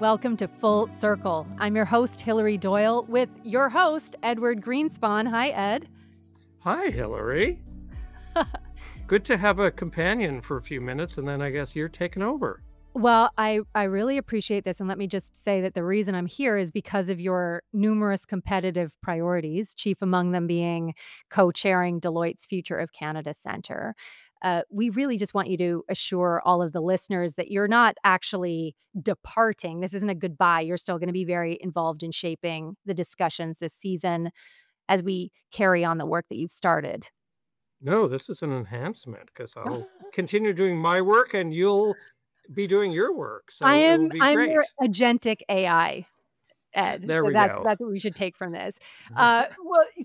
Welcome to Full Circle. I'm your host, Hilary Doyle, with your host, Edward Greenspon. Hi, Ed. Hi, Hilary. Good to have a companion for a few minutes, and then I guess you're taking over. Well, I really appreciate this, and let me just say that the reason I'm here is because of your numerous competitive priorities, chief among them being co-chairing Deloitte's Future of Canada Centre. We really just want you to assure all of the listeners that you're not actually departing. This isn't a goodbye. You're still going to be very involved in shaping the discussions this season as we carry on the work that you've started. No, this is an enhancement because I'll continue doing my work and you'll be doing your work. So it'll be I'm great. your agentic AI. Ed. There So we go. that's what we should take from this. Well,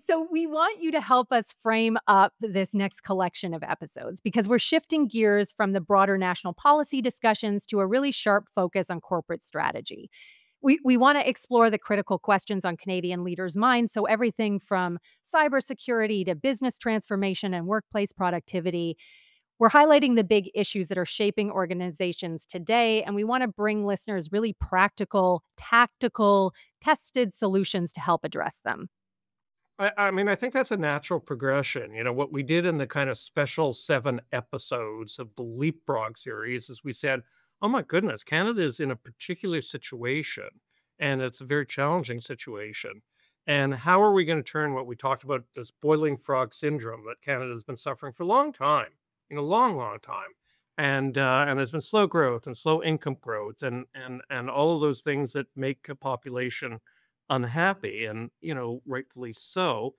so we want you to help us frame up this next collection of episodes because we're shifting gears from the broader national policy discussions to a really sharp focus on corporate strategy. We want to explore the critical questions on Canadian leaders' minds. So everything from cybersecurity to business transformation and workplace productivity. We're highlighting the big issues that are shaping organizations today, and we want to bring listeners really practical, tactical, tested solutions to help address them. I mean, I think that's a natural progression. You know, what we did in the kind of special 7 episodes of the Leapfrog series is we said, oh my goodness, Canada is in a particular situation, and it's a very challenging situation. And how are we going to turn what we talked about, this boiling frog syndrome that Canada has been suffering for a long time, long time. And there's been slow growth and slow income growth and all of those things that make a population unhappy and, rightfully so.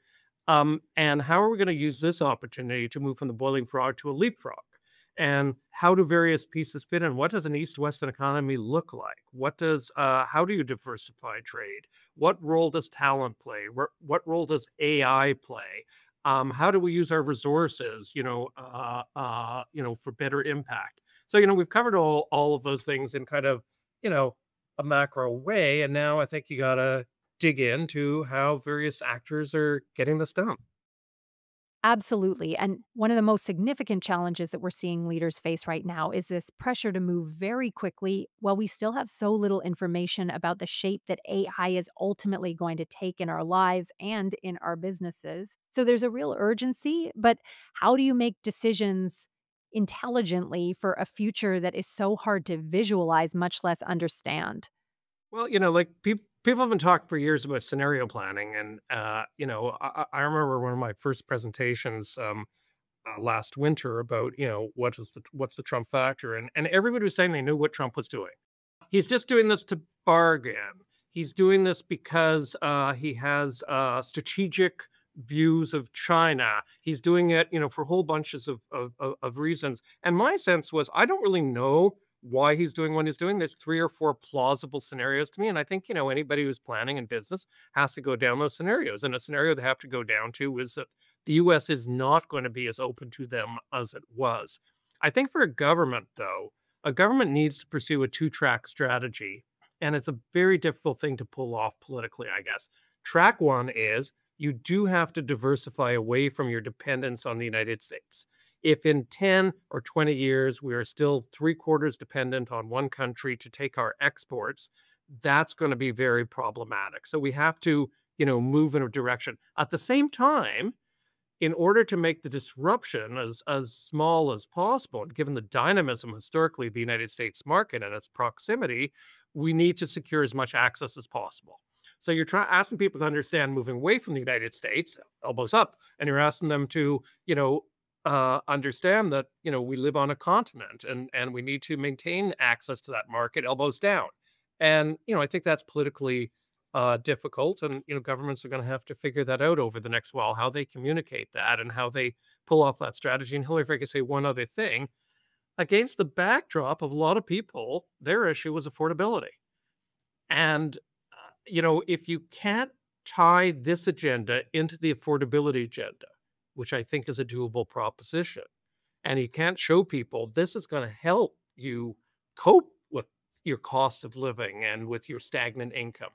And how are we going to use this opportunity to move from the boiling frog to a leapfrog? And how do various pieces fit in? What does an East-Western economy look like? How do you diversify trade? What role does talent play? What role does AI play? How do we use our resources, for better impact? So, we've covered all of those things in kind of, a macro way. And now I think you got to dig into how various actors are getting this done. Absolutely. And one of the most significant challenges that we're seeing leaders face right now is this pressure to move very quickly while we still have so little information about the shape that AI is ultimately going to take in our lives and in our businesses. So there's a real urgency, but how do you make decisions intelligently for a future that is so hard to visualize, much less understand? Well, like people have been talking for years about scenario planning. And, I remember one of my first presentations last winter about, what's the Trump factor. And everybody was saying they knew what Trump was doing. He's just doing this to bargain. He's doing this because he has strategic views of China. He's doing it, for whole bunches of reasons. And my sense was, I don't really know why he's doing what he's doing. There's 3 or 4 plausible scenarios to me. And I think, anybody who's planning in business has to go down those scenarios. And a scenario they have to go down to is that the US is not going to be as open to them as it was. I think for a government, though, a government needs to pursue a 2-track strategy. And it's a very difficult thing to pull off politically, I guess. Track 1 is you do have to diversify away from your dependence on the United States. If in 10 or 20 years we are still 3/4 dependent on one country to take our exports, that's going to be very problematic. So we have to, move in a direction. At the same time, in order to make the disruption as small as possible, and given the dynamism historically of the United States market and its proximity, we need to secure as much access as possible. So you're asking people to understand moving away from the United States, elbows up, and you're asking them to, understand that, we live on a continent and we need to maintain access to that market, elbows down. And, I think that's politically difficult. And, governments are going to have to figure that out over the next while, how they communicate that and how they pull off that strategy. And Hillary, if I could say one other thing, against the backdrop of a lot of people, their issue was affordability. And, if you can't tie this agenda into the affordability agenda, which I think is a doable proposition, and you can't show people this is going to help you cope with your cost of living and with your stagnant income,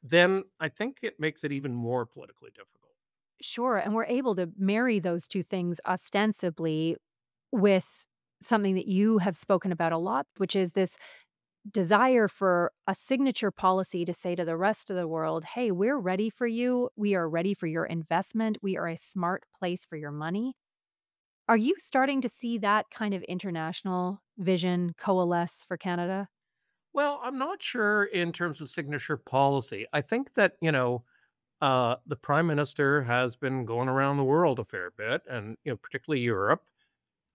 then I think it makes it even more politically difficult. Sure. And we're able to marry those two things ostensibly with something that you have spoken about a lot, which is this desire for a signature policy to say to the rest of the world, hey, we're ready for you. We are ready for your investment. We are a smart place for your money. Are you starting to see that kind of international vision coalesce for Canada? Well, I'm not sure in terms of signature policy. I think that, the prime minister has been going around the world a fair bit and, particularly Europe,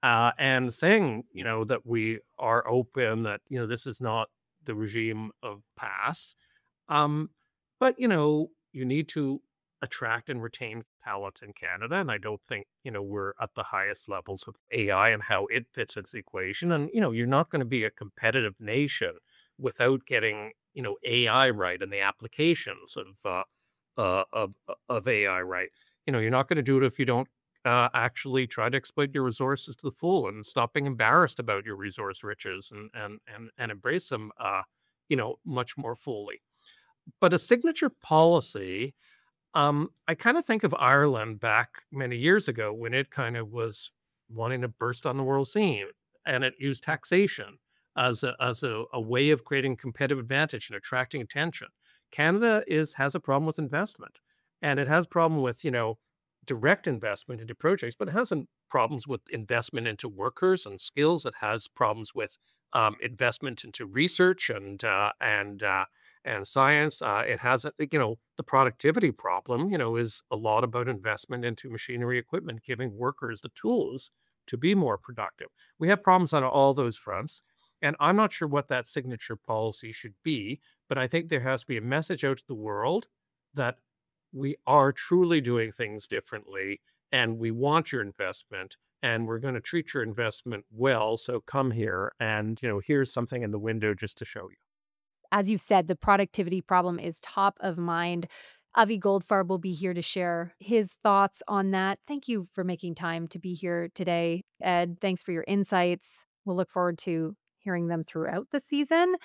and saying, that we are open, that, this is not the regime of past. Um, but, you need to attract and retain talent in Canada. And I don't think, we're at the highest levels of AI and how it fits its equation. And, you're not going to be a competitive nation without getting, AI right and the applications of AI right. You're not going to do it if you don't actually try to exploit your resources to the full and stop being embarrassed about your resource riches and embrace them much more fully. But a signature policy, I kind of think of Ireland back many years ago when it kind of was wanting to burst on the world scene, and it used taxation as a way of creating competitive advantage and attracting attention. Canada has a problem with investment, and it has a problem with direct investment into projects, but it hasn't problems with investment into workers and skills. It has problems with investment into research and science. It has, the productivity problem, is a lot about investment into machinery equipment, giving workers the tools to be more productive. We have problems on all those fronts. And I'm not sure what that signature policy should be, but I think there has to be a message out to the world that we are truly doing things differently and we want your investment and we're going to treat your investment well. So come here and, here's something in the window just to show you. As you've said, the productivity problem is top of mind. Avi Goldfarb will be here to share his thoughts on that. Thank you for making time to be here today, Ed. Thanks for your insights. We'll look forward to hearing them throughout the season.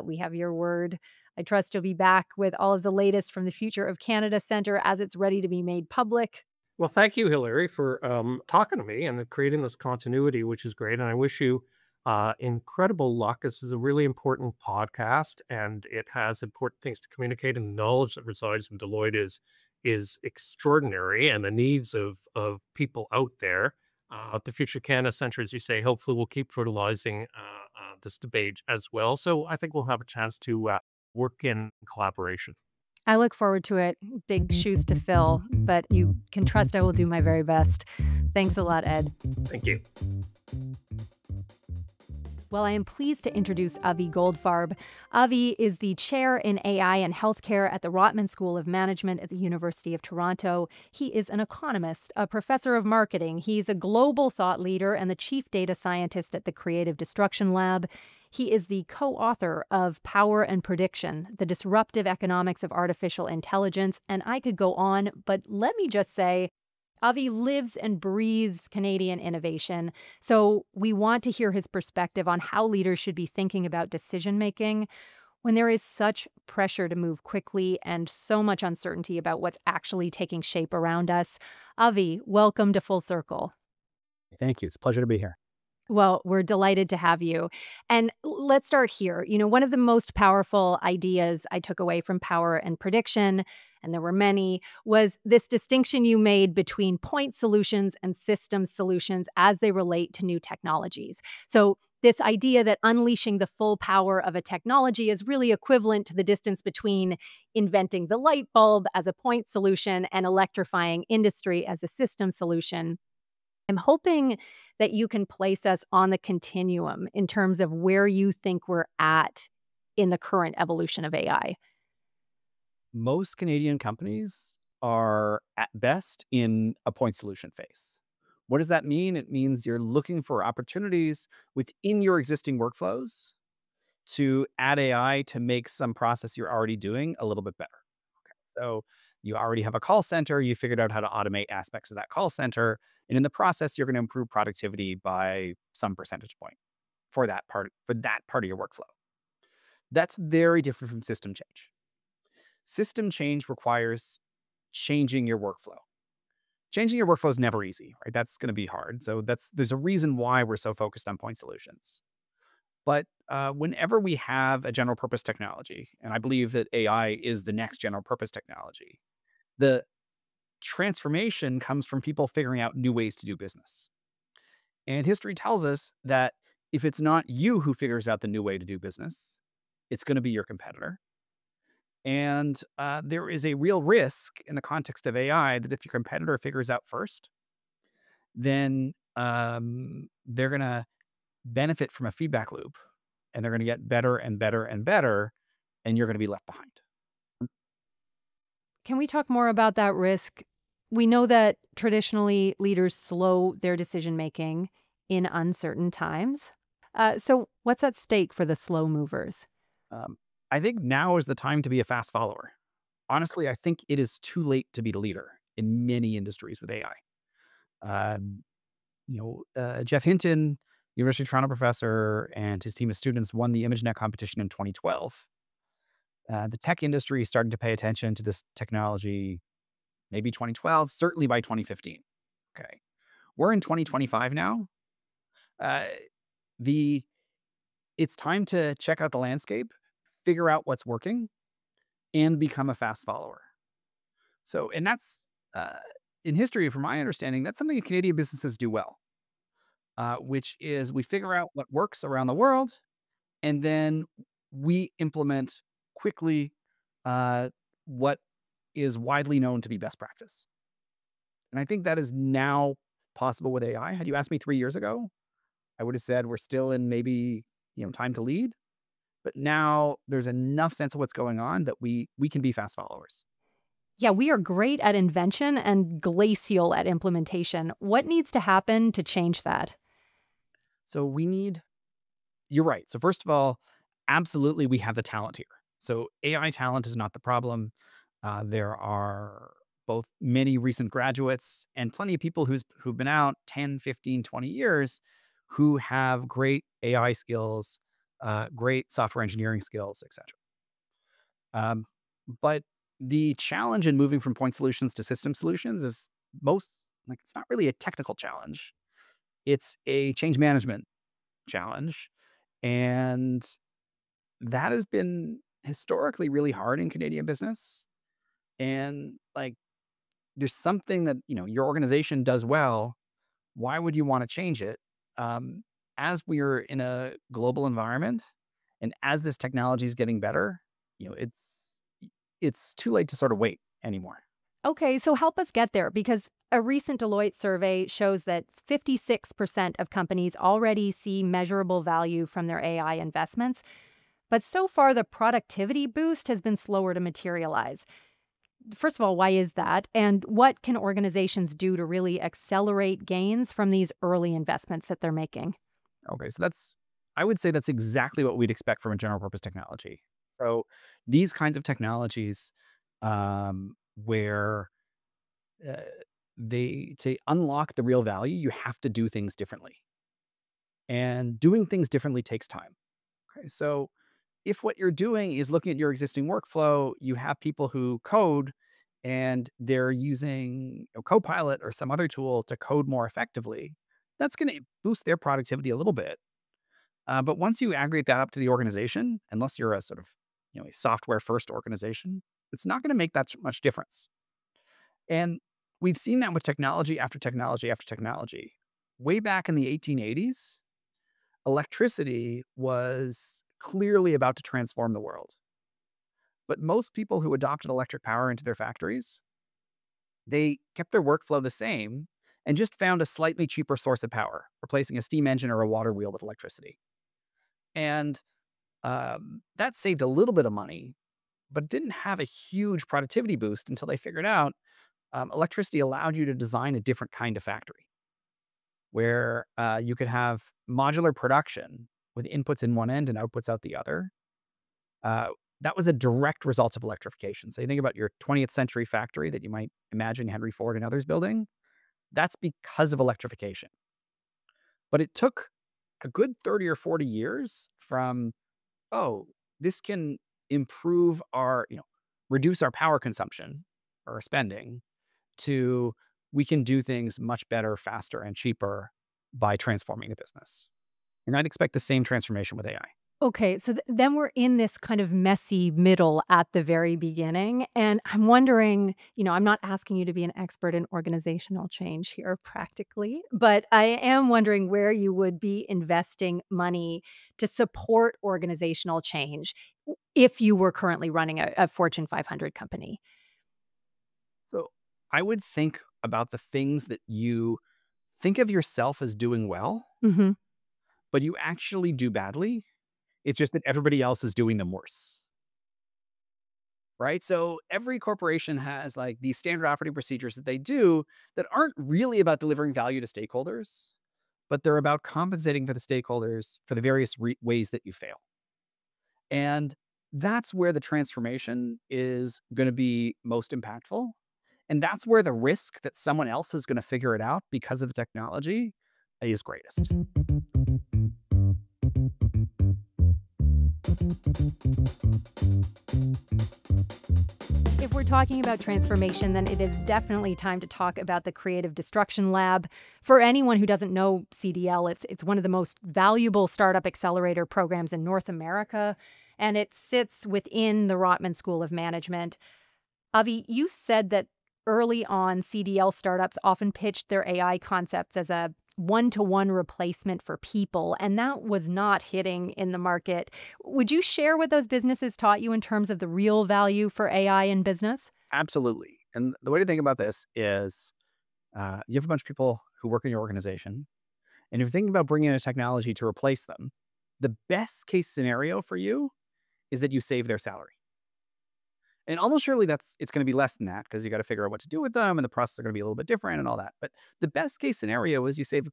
We have your word. I trust you'll be back with all of the latest from the Future of Canada Centre as it's ready to be made public. Well, thank you, Hilary, for talking to me and creating this continuity, which is great. And I wish you incredible luck. This is a really important podcast, and it has important things to communicate. And the knowledge that resides in Deloitte is extraordinary, and the needs of people out there. The Future Canada Centre, as you say, hopefully will keep fertilizing this debate as well. So I think we'll have a chance to work in collaboration. I look forward to it. Big shoes to fill, but you can trust I will do my very best. Thanks a lot, Ed. Thank you. Well, I am pleased to introduce Avi Goldfarb. Avi is the chair in AI and healthcare at the Rotman School of Management at the University of Toronto. He is an economist, a professor of marketing. He's a global thought leader and the chief data scientist at the Creative Destruction Lab. He is the co-author of Power and Prediction, The Disruptive Economics of Artificial Intelligence. And I could go on, but let me just say, Avi lives and breathes Canadian innovation, so we want to hear his perspective on how leaders should be thinking about decision-making when there is such pressure to move quickly and so much uncertainty about what's actually taking shape around us. Avi, welcome to Full Circle. Thank you. It's a pleasure to be here. Well, we're delighted to have you. And let's start here. One of the most powerful ideas I took away from Power and Prediction, and there were many, was this distinction you made between point solutions and systems solutions as they relate to new technologies. So this idea that unleashing the full power of a technology is really equivalent to the distance between inventing the light bulb as a point solution and electrifying industry as a system solution. I'm hoping that you can place us on the continuum in terms of where you think we're at in the current evolution of AI. Most Canadian companies are at best in a point solution phase. What does that mean? It means you're looking for opportunities within your existing workflows to add AI to make some process you're already doing a little bit better. Okay. So you already have a call center, you figured out how to automate aspects of that call center, and in the process, you're going to improve productivity by some percentage point for that part of your workflow. That's very different from system change. System change requires changing your workflow. Changing your workflow is never easy, right? That's going to be hard. So there's a reason why we're so focused on point solutions. But whenever we have a general purpose technology, and I believe that AI is the next general purpose technology, the transformation comes from people figuring out new ways to do business. And history tells us that if it's not you who figures out the new way to do business, it's going to be your competitor. And there is a real risk in the context of AI that if your competitor figures out first, then they're going to benefit from a feedback loop, and they're going to get better and better and better, and you're going to be left behind. Can we talk more about that risk? We know that traditionally leaders slow their decision making in uncertain times. So, what's at stake for the slow movers? Um, I think now is the time to be a fast follower. Honestly, I think it is too late to be the leader in many industries with AI. Um, Jeff Hinton, University of Toronto professor, and his team of students won the ImageNet competition in 2012. The tech industry started to pay attention to this technology maybe 2012, certainly by 2015. Okay. We're in 2025 now. Uh, the It's time to check out the landscape, figure out what's working, and become a fast follower. So, and that's in history, from my understanding, that's something that Canadian businesses do well, which is we figure out what works around the world, and then we implement quickly what is widely known to be best practice. And I think that is now possible with AI. Had you asked me 3 years ago, I would have said we're still in maybe time to lead. But now there's enough sense of what's going on that we can be fast followers. Yeah, we are great at invention and glacial at implementation. What needs to happen to change that? So you're right. So first of all, absolutely, we have the talent here. So AI talent is not the problem. There are both many recent graduates and plenty of people who've been out 10, 15, 20 years who have great AI skills, great software engineering skills, etc. Um, but the challenge in moving from point solutions to system solutions is it's not really a technical challenge. It's a change management challenge. And that has been historically really hard in Canadian business. And there's something that, your organization does well. Why would you want to change it? As we're in a global environment and as this technology is getting better, it's too late to sort of wait anymore. Okay, so help us get there because a recent Deloitte survey shows that 56% of companies already see measurable value from their AI investments. But so far, the productivity boost has been slower to materialize. First of all, why is that? And what can organizations do to really accelerate gains from these early investments that they're making? Okay, so I would say that's exactly what we'd expect from a general purpose technology. So these kinds of technologies, where uh, to unlock the real value, you have to do things differently. And doing things differently takes time. Okay, so if what you're doing is looking at your existing workflow, you have people who code and they're using Copilot or some other tool to code more effectively, that's going to boost their productivity a little bit. But once you aggregate that up to the organization, unless you're a sort of a software first organization, it's not going to make that much difference. And we've seen that with technology after technology after technology. Way back in the 1880s, electricity was clearly about to transform the world. But most people who adopted electric power into their factories, they kept their workflow the same and just found a slightly cheaper source of power, replacing a steam engine or a water wheel with electricity. And that saved a little bit of money, but didn't have a huge productivity boost until they figured out electricity allowed you to design a different kind of factory where you could have modular production with inputs in one end and outputs out the other. That was a direct result of electrification. So you think about your 20th century factory that you might imagine Henry Ford and others building. That's because of electrification. But it took a good 30 or 40 years from, oh, this can improve reduce our power consumption or our spending, to we can do things much better, faster, and cheaper by transforming the business. And I'd expect the same transformation with AI. Okay, so then we're in this kind of messy middle at the very beginning. And I'm wondering, I'm not asking you to be an expert in organizational change here practically, but I am wondering where you would be investing money to support organizational change if you were currently running a Fortune 500 company. So I would think about the things that you think of yourself as doing well, Hmm. but you actually do badly. It's just that everybody else is doing them worse. Right. So every corporation has like these standard operating procedures that they do that aren't really about delivering value to stakeholders, but they're about compensating for the stakeholders for the various ways that you fail. And that's where the transformation is going to be most impactful. And that's where the risk that someone else is going to figure it out because of the technology is greatest. If we're talking about transformation, then it is definitely time to talk about the Creative Destruction Lab. For anyone who doesn't know CDL, it's one of the most valuable startup accelerator programs in North America, and it sits within the Rotman School of Management. Avi, you said that early on, CDL startups often pitched their AI concepts as a one-to-one replacement for people, and that was not hitting in the market. Would you share what those businesses taught you in terms of the real value for AI in business? Absolutely. And the way to think about this is you have a bunch of people who work in your organization, and if you're thinking about bringing in a technology to replace them, the best case scenario for you is that you save their salary. And almost surely it's going to be less than that because you got to figure out what to do with them and the process are going to be a little bit different and all that. But the best case scenario is you save,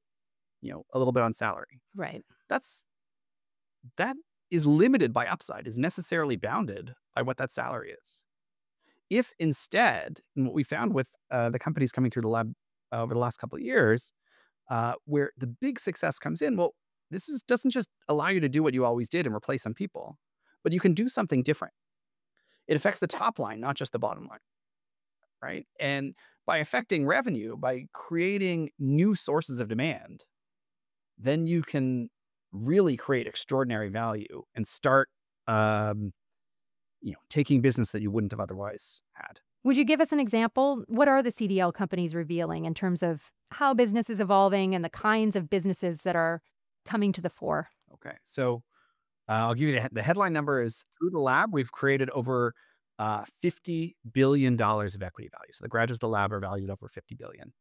a little bit on salary. Right. That's that is limited by upside, is necessarily bounded by what that salary is. If instead, and what we found with the companies coming through the lab over the last couple of years, where the big success comes in, well, doesn't just allow you to do what you always did and replace some people, but you can do something different. It affects the top line, not just the bottom line, right? And by affecting revenue, by creating new sources of demand, then you can really create extraordinary value and start, um, taking business that you wouldn't have otherwise had. Would you give us an example? What are the CDL companies revealing in terms of how business is evolving and the kinds of businesses that are coming to the fore? Okay, so I'll give you the headline number is through the lab, we've created over $50 billion of equity value. So the graduates of the lab are valued over 50 billion.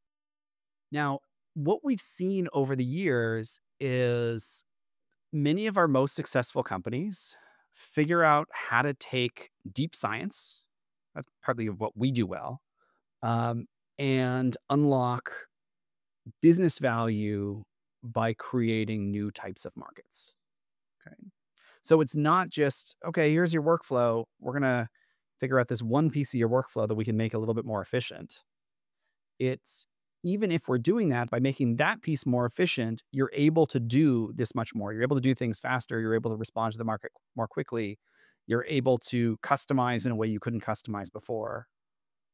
Now, what we've seen over the years is many of our most successful companies figure out how to take deep science, that's partly of what we do well, um, and unlock business value by creating new types of markets. Okay. So it's not just, okay, here's your workflow. We're going to figure out this one piece of your workflow that we can make a little bit more efficient. It's even if we're doing that by making that piece more efficient, you're able to do this much more. You're able to do things faster. You're able to respond to the market more quickly. You're able to customize in a way you couldn't customize before.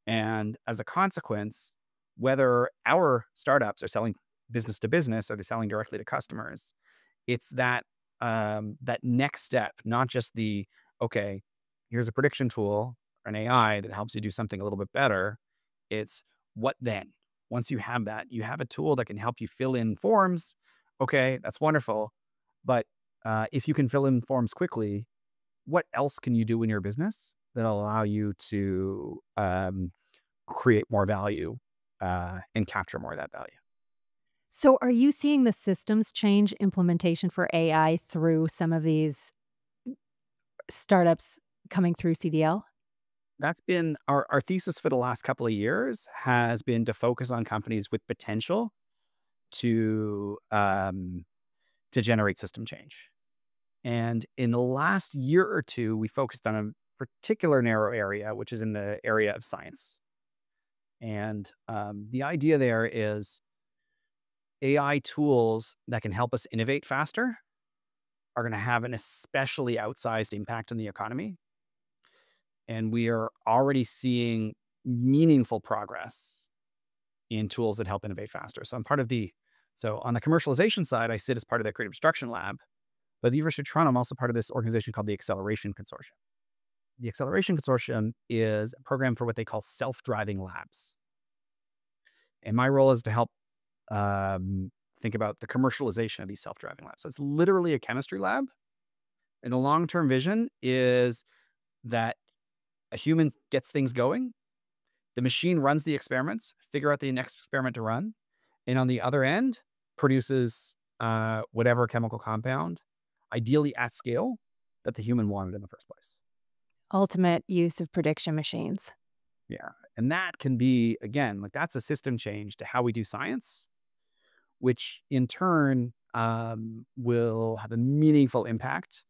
And as a consequence, whether our startups are selling business to business or they're selling directly to customers, it's that next step, not just the, okay, here's a prediction tool or an AI that helps you do something a little bit better. It's what then? Once you have that, you have a tool that can help you fill in forms. Okay, that's wonderful. But if you can fill in forms quickly, what else can you do in your business that'll allow you to create more value and capture more of that value? So, are you seeing the systems change implementation for AI through some of these startups coming through CDL? That's been our thesis for the last couple of years has been to focus on companies with potential to to generate system change. And in the last year or two, we focused on a particular narrow area, which is in the area of science. And the idea there is AI tools that can help us innovate faster are going to have an especially outsized impact on the economy. And we are already seeing meaningful progress in tools that help innovate faster. So I'm part of the So on the commercialization side, I sit as part of the creative destruction lab. But at the University of Toronto, I'm also part of this organization called the Acceleration Consortium. The Acceleration Consortium is a program for what they call self-driving labs. And my role is to help think about the commercialization of these self-driving labs. So it's literally a chemistry lab. And the long-term vision is that a human gets things going, the machine runs the experiments, figure out the next experiment to run, and on the other end, produces whatever chemical compound, ideally at scale, that the human wanted in the first place. Ultimate use of prediction machines. Yeah. And that can be, again, like that's a system change to how we do science, which in turn will have a meaningful impact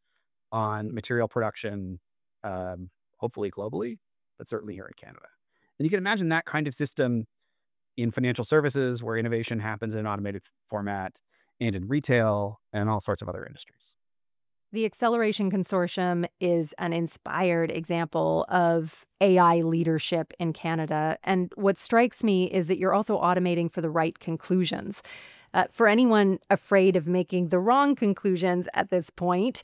on material production, hopefully globally, but certainly here in Canada. And you can imagine that kind of system in financial services where innovation happens in an automated format, and in retail and all sorts of other industries. The Acceleration Consortium is an inspired example of AI leadership in Canada. And what strikes me is that you're also automating for the right conclusions. For anyone afraid of making the wrong conclusions at this point,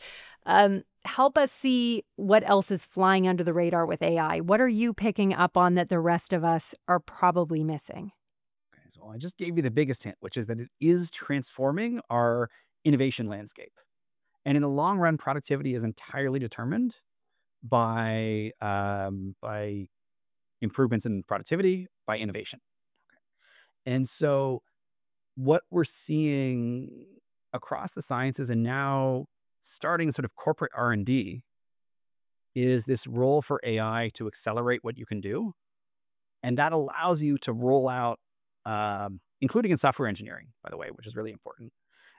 help us see what else is flying under the radar with AI. What are you picking up on that the rest of us are probably missing? Okay, so I just gave you the biggest hint, which is that it is transforming our innovation landscape. And in the long run, productivity is entirely determined by improvements in productivity, by innovation. And so what we're seeing across the sciences and now starting sort of corporate R&D is this role for AI to accelerate what you can do. And that allows you to roll out, including in software engineering, by the way, which is really important.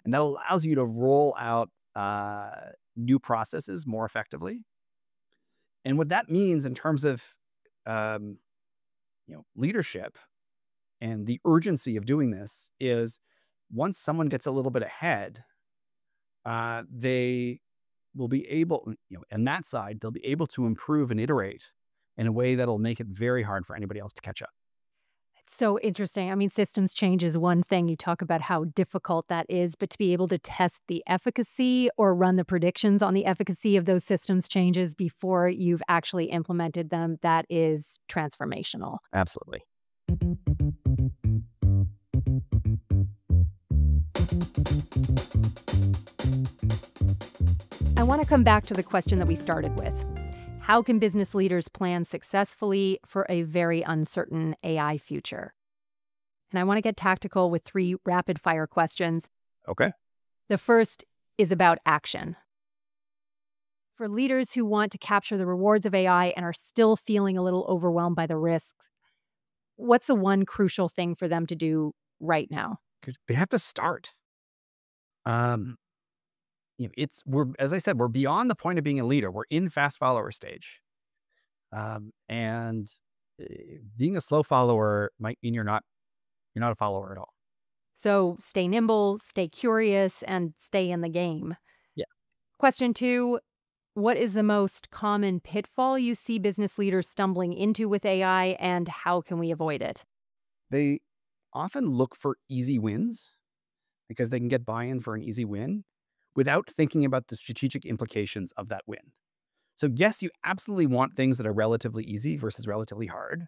And that allows you to roll out new processes more effectively. And what that means in terms of leadership and the urgency of doing this is once someone gets a little bit ahead, they will be able, on that side, they'll be able to improve and iterate in a way that'll make it very hard for anybody else to catch up. So interesting. I mean, systems change is one thing. You talk about how difficult that is, but to be able to test the efficacy or run the predictions on the efficacy of those systems changes before you've actually implemented them, that is transformational. Absolutely. I want to come back to the question that we started with. How can business leaders plan successfully for a very uncertain AI future? And I want to get tactical with 3 rapid-fire questions. Okay. The first is about action. For leaders who want to capture the rewards of AI and are still feeling a little overwhelmed by the risks, what's the one crucial thing for them to do right now? They have to start. We're, as I said, we're beyond the point of being a leader. We're in fast follower stage. And being a slow follower might mean you're not a follower at all. So stay nimble, stay curious, and stay in the game. Yeah. Question 2, what is the most common pitfall you see business leaders stumbling into with AI, and how can we avoid it? They often look for easy wins because they can get buy-in for an easy win without thinking about the strategic implications of that win. So yes, you absolutely want things that are relatively easy versus relatively hard,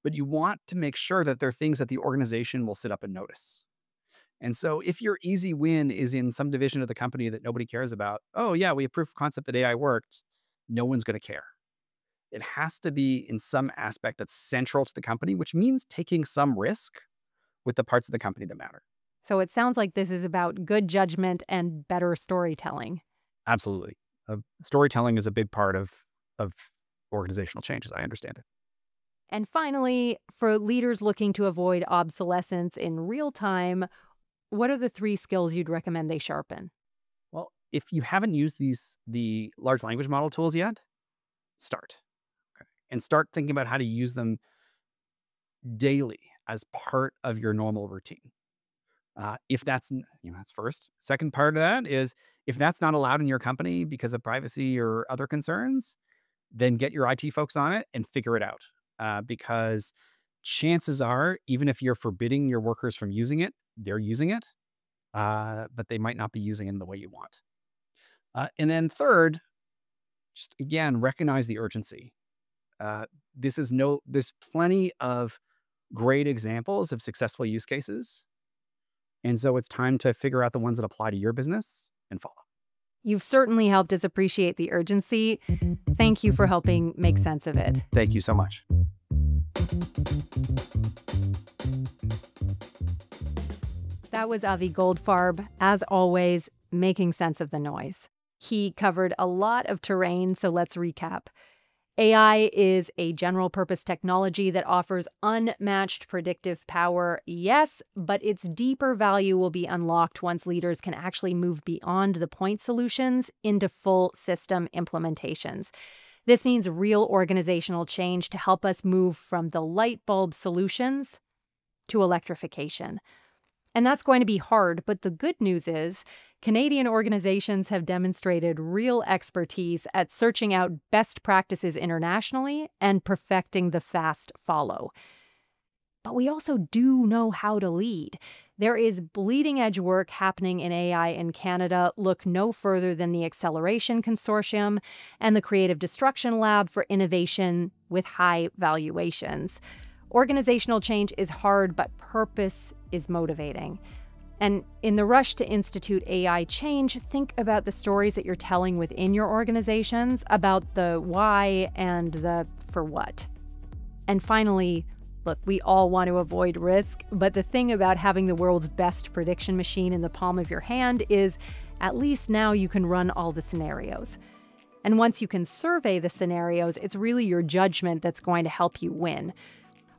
but you want to make sure that they're things that the organization will sit up and notice. And so if your easy win is in some division of the company that nobody cares about, oh yeah, we have proof of concept that AI worked, no one's going to care. It has to be in some aspect that's central to the company, which means taking some risk with the parts of the company that matter. So it sounds like this is about good judgment and better storytelling. Absolutely. Storytelling is a big part of organizational change, as I understand it. And finally, for leaders looking to avoid obsolescence in real time, what are the 3 skills you'd recommend they sharpen? Well, if you haven't used the large language model tools yet, start. Okay. And start thinking about how to use them daily as part of your normal routine. If that's first. Second part of that is if that's not allowed in your company because of privacy or other concerns, then get your IT folks on it and figure it out. Because chances are, even if you're forbidding your workers from using it, they're using it, but they might not be using it in the way you want. And then third, just again, recognize the urgency. There's plenty of great examples of successful use cases. And so it's time to figure out the ones that apply to your business and follow. You've certainly helped us appreciate the urgency. Thank you for helping make sense of it. Thank you so much. That was Avi Goldfarb, as always, making sense of the noise. He covered a lot of terrain, so let's recap. AI is a general-purpose technology that offers unmatched predictive power, yes, but its deeper value will be unlocked once leaders can actually move beyond the point solutions into full system implementations. This means real organizational change to help us move from the light bulb solutions to electrification. And that's going to be hard, but the good news is Canadian organizations have demonstrated real expertise at searching out best practices internationally and perfecting the fast follow. But we also do know how to lead. There is bleeding-edge work happening in AI in Canada. Look no further than the Acceleration Consortium and the Creative Destruction Lab for innovation with high valuations. Organizational change is hard, but purpose is motivating. And in the rush to institute AI change, think about the stories that you're telling within your organizations about the why and the for what. And finally, look, we all want to avoid risk, but the thing about having the world's best prediction machine in the palm of your hand is at least now you can run all the scenarios. And once you can survey the scenarios, it's really your judgment that's going to help you win.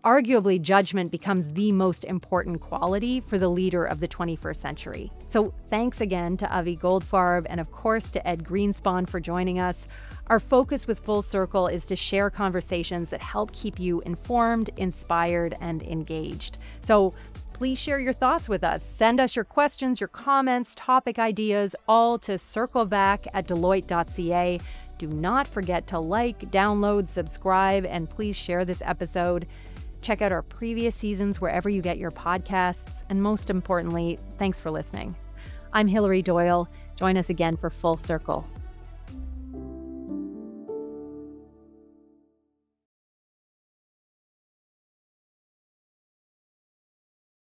Arguably, judgment becomes the most important quality for the leader of the 21st century. So thanks again to Avi Goldfarb and, of course, to Ed Greenspon for joining us. Our focus with Full Circle is to share conversations that help keep you informed, inspired, and engaged. So please share your thoughts with us. Send us your questions, your comments, topic ideas, all to circleback@deloitte.ca. Do not forget to like, download, subscribe, and please share this episode. Check out our previous seasons wherever you get your podcasts. And most importantly, thanks for listening. I'm Hilary Doyle. Join us again for Full Circle.